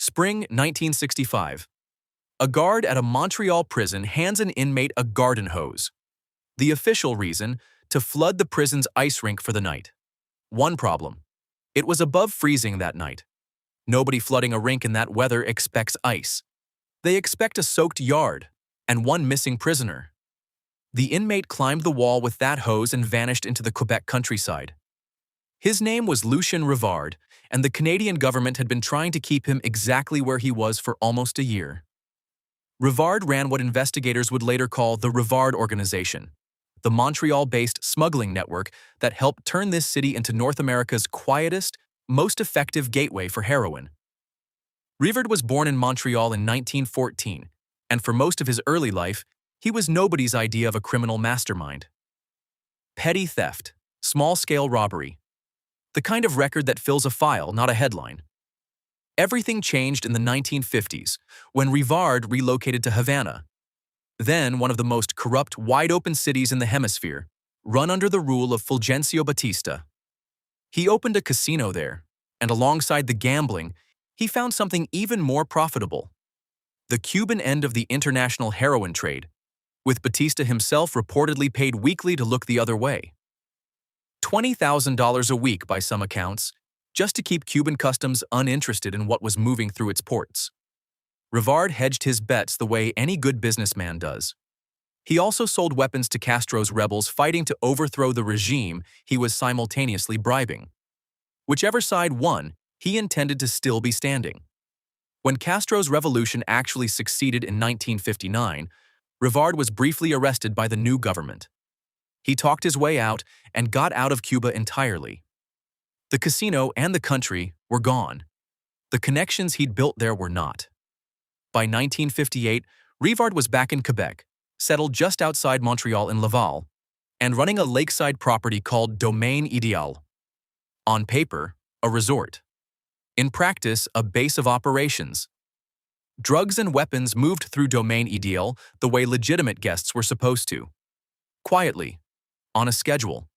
Spring 1965. A guard at a Montreal prison hands an inmate a garden hose. The official reason: to flood the prison's ice rink for the night. One problem: it was above freezing that night. Nobody flooding a rink in that weather expects ice. They expect a soaked yard and one missing prisoner. The inmate climbed the wall with that hose and vanished into the Quebec countryside. His name was Lucien Rivard, and the Canadian government had been trying to keep him exactly where he was for almost a year. Revard ran what investigators would later call the Rivard Organization, the Montreal-based smuggling network that helped turn this city into North America's quietest, most effective gateway for heroin. Rivard was born in Montreal in 1914, and for most of his early life, he was nobody's idea of a criminal mastermind. Petty theft, small-scale robbery. The kind of record that fills a file, not a headline. Everything changed in the 1950s, when Rivard relocated to Havana, then one of the most corrupt, wide-open cities in the hemisphere, run under the rule of Fulgencio Batista. He opened a casino there, and alongside the gambling, he found something even more profitable: the Cuban end of the international heroin trade, with Batista himself reportedly paid weekly to look the other way. $20,000 a week by some accounts, just to keep Cuban customs uninterested in what was moving through its ports. Rivard hedged his bets the way any good businessman does. He also sold weapons to Castro's rebels fighting to overthrow the regime he was simultaneously bribing. Whichever side won, he intended to still be standing. When Castro's revolution actually succeeded in 1959, Rivard was briefly arrested by the new government. He talked his way out and got out of Cuba entirely. The casino and the country were gone. The connections he'd built there were not. By 1958, Rivard was back in Quebec, settled just outside Montreal in Laval, and running a lakeside property called Domaine Ideal. On paper, a resort. In practice, a base of operations. Drugs and weapons moved through Domaine Ideal the way legitimate guests were supposed to. Quietly, on a schedule.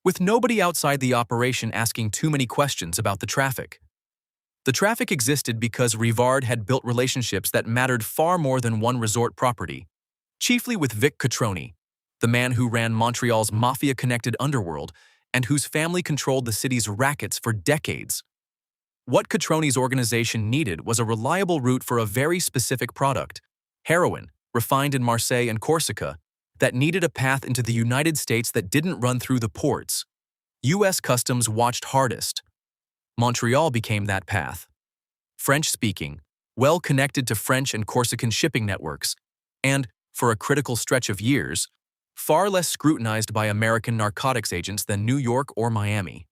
With nobody outside the operation asking too many questions about the traffic. The traffic existed because Rivard had built relationships that mattered far more than one resort property, chiefly with Vic Catroni, the man who ran Montreal's Mafia-connected underworld and whose family controlled the city's rackets for decades. What Catroni's organization needed was a reliable route for a very specific product, heroin, refined in Marseille and Corsica, that needed a path into the United States that didn't run through the ports U.S. Customs watched hardest. Montreal became that path. French-speaking, well-connected to French and Corsican shipping networks, and, for a critical stretch of years, far less scrutinized by American narcotics agents than New York or Miami.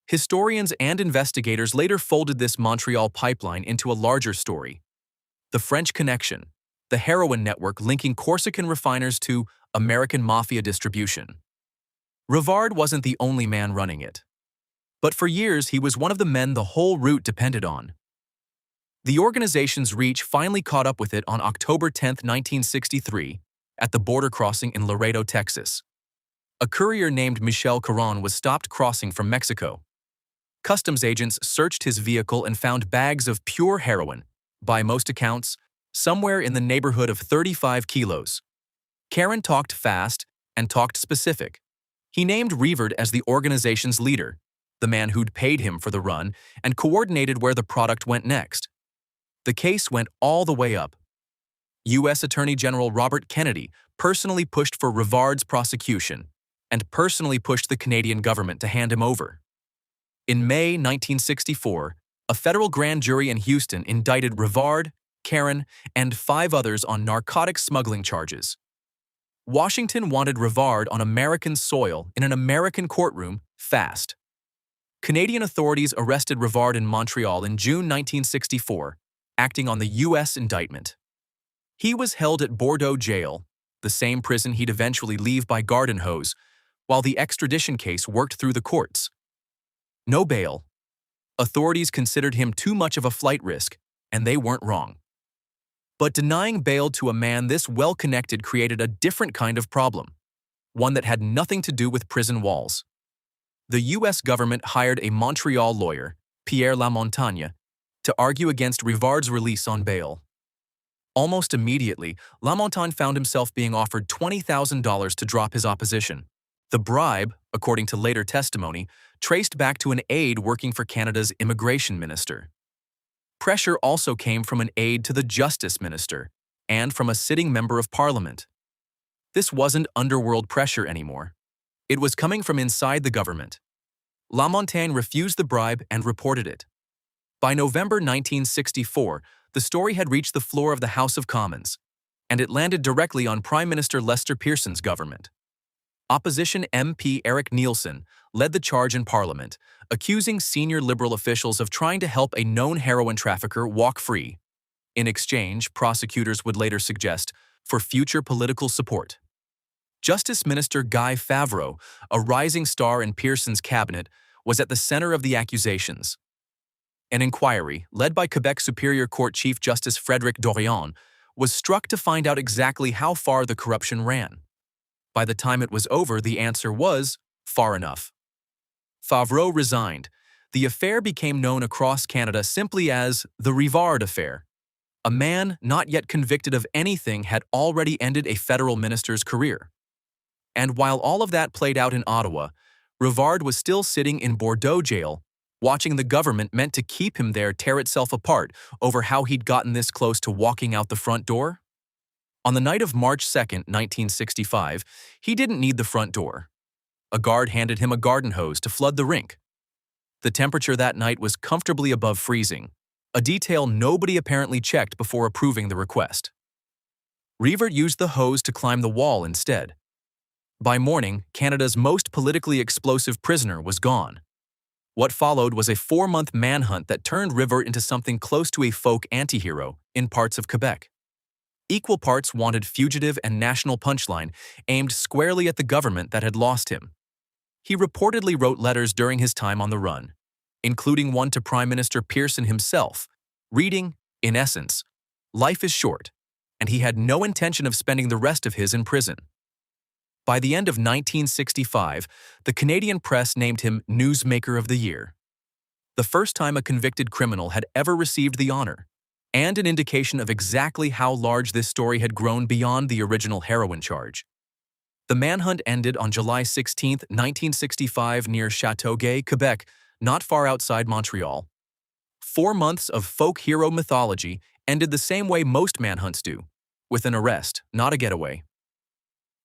Historians and investigators later folded this Montreal pipeline into a larger story: the French Connection, the heroin network linking Corsican refiners to American Mafia distribution. Rivard wasn't the only man running it. But for years, he was one of the men the whole route depended on. The organization's reach finally caught up with it on October 10, 1963, at the border crossing in Laredo, Texas. A courier named Michel Caron was stopped crossing from Mexico. Customs agents searched his vehicle and found bags of pure heroin, by most accounts, somewhere in the neighborhood of 35 kilos. Caron talked fast and talked specific. He named Rivard as the organization's leader, the man who'd paid him for the run, and coordinated where the product went next. The case went all the way up. U.S. Attorney General Robert Kennedy personally pushed for Rivard's prosecution and personally pushed the Canadian government to hand him over. In May 1964, a federal grand jury in Houston indicted Rivard, Caron, and 5 others on narcotics smuggling charges. Washington wanted Rivard on American soil in an American courtroom fast. Canadian authorities arrested Rivard in Montreal in June 1964, acting on the U.S. indictment. He was held at Bordeaux Jail, the same prison he'd eventually leave by garden hose, while the extradition case worked through the courts. No bail. Authorities considered him too much of a flight risk, and they weren't wrong. But denying bail to a man this well-connected created a different kind of problem, one that had nothing to do with prison walls. The U.S. government hired a Montreal lawyer, Pierre Lamontagne, to argue against Rivard's release on bail. Almost immediately, Lamontagne found himself being offered $20,000 to drop his opposition. The bribe, according to later testimony, traced back to an aide working for Canada's immigration minister. Pressure also came from an aide to the Justice Minister and from a sitting member of Parliament. This wasn't underworld pressure anymore. It was coming from inside the government. Lamontagne refused the bribe and reported it. By November 1964, the story had reached the floor of the House of Commons, and it landed directly on Prime Minister Lester Pearson's government. Opposition MP Eric Nielsen led the charge in Parliament, accusing senior Liberal officials of trying to help a known heroin trafficker walk free. In exchange, prosecutors would later suggest, for future political support. Justice Minister Guy Favreau, a rising star in Pearson's cabinet, was at the center of the accusations. An inquiry, led by Quebec Superior Court Chief Justice Frédéric Dorion, was struck to find out exactly how far the corruption ran. By the time it was over, the answer was far enough. Favreau resigned. The affair became known across Canada simply as the Rivard Affair. A man not yet convicted of anything had already ended a federal minister's career. And while all of that played out in Ottawa, Rivard was still sitting in Bordeaux Jail, watching the government meant to keep him there tear itself apart over how he'd gotten this close to walking out the front door. On the night of March 2, 1965, he didn't need the front door. A guard handed him a garden hose to flood the rink. The temperature that night was comfortably above freezing, a detail nobody apparently checked before approving the request. Rivard used the hose to climb the wall instead. By morning, Canada's most politically explosive prisoner was gone. What followed was a 4-month manhunt that turned Rivard into something close to a folk antihero in parts of Quebec. Equal parts wanted fugitive and national punchline aimed squarely at the government that had lost him. He reportedly wrote letters during his time on the run, including one to Prime Minister Pearson himself, reading, in essence, "Life is short," and he had no intention of spending the rest of his in prison. By the end of 1965, the Canadian press named him Newsmaker of the Year. The first time a convicted criminal had ever received the honor, and an indication of exactly how large this story had grown beyond the original heroin charge. The manhunt ended on July 16, 1965 near Châteauguay, Quebec, not far outside Montreal. 4 months of folk hero mythology ended the same way most manhunts do, with an arrest, not a getaway.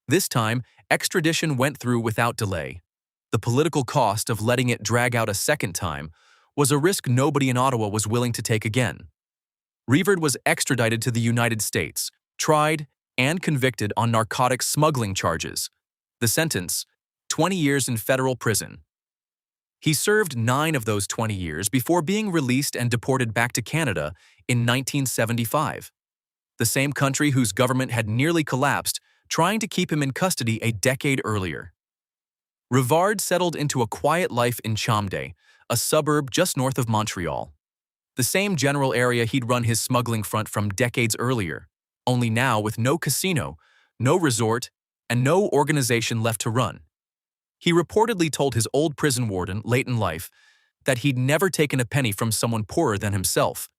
This time, extradition went through without delay. The political cost of letting it drag out a second time was a risk nobody in Ottawa was willing to take again. Rivard was extradited to the United States, tried, and convicted on narcotics smuggling charges. The sentence, 20 years in federal prison. He served 9 of those 20 years before being released and deported back to Canada in 1975, the same country whose government had nearly collapsed, trying to keep him in custody a decade earlier. Rivard settled into a quiet life in Chambday, a suburb just north of Montreal. The same general area he'd run his smuggling front from decades earlier, only now with no casino, no resort, and no organization left to run. He reportedly told his old prison warden late in life that he'd never taken a penny from someone poorer than himself.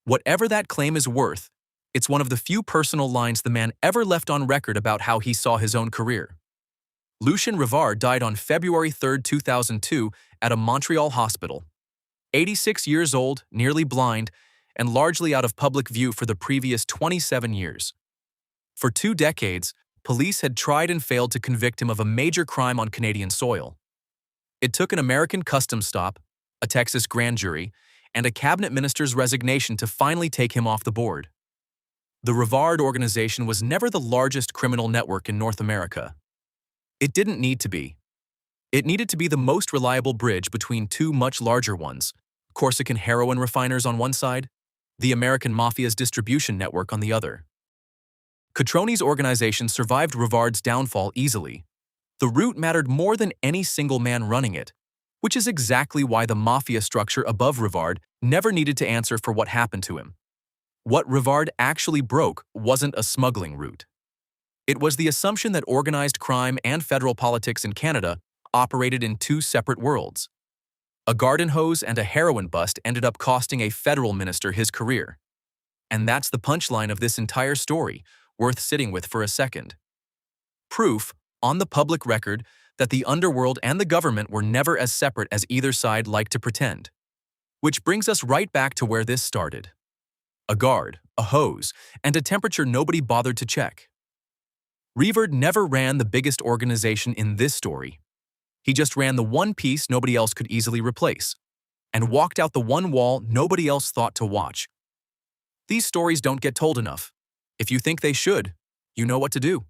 Whatever that claim is worth, it's one of the few personal lines the man ever left on record about how he saw his own career. Lucien Rivard died on February 3, 2002 at a Montreal hospital. 86 years old, nearly blind, and largely out of public view for the previous 27 years. For 2 decades, police had tried and failed to convict him of a major crime on Canadian soil. It took an American customs stop, a Texas grand jury, and a cabinet minister's resignation to finally take him off the board. The Revard organization was never the largest criminal network in North America. It didn't need to be. It needed to be the most reliable bridge between 2 much larger ones, Corsican heroin refiners on one side, the American Mafia's distribution network on the other. Cotroni's organization survived Rivard's downfall easily. The route mattered more than any single man running it, which is exactly why the Mafia structure above Rivard never needed to answer for what happened to him. What Rivard actually broke wasn't a smuggling route. It was the assumption that organized crime and federal politics in Canada operated in 2 separate worlds. A garden hose and a heroin bust ended up costing a federal minister his career. And that's the punchline of this entire story, worth sitting with for a second. Proof, on the public record, that the underworld and the government were never as separate as either side liked to pretend. Which brings us right back to where this started. A guard, a hose, and a temperature nobody bothered to check. Rivard never ran the biggest organization in this story. He just ran the one piece nobody else could easily replace, and walked out the one wall nobody else thought to watch. These stories don't get told enough. If you think they should, you know what to do.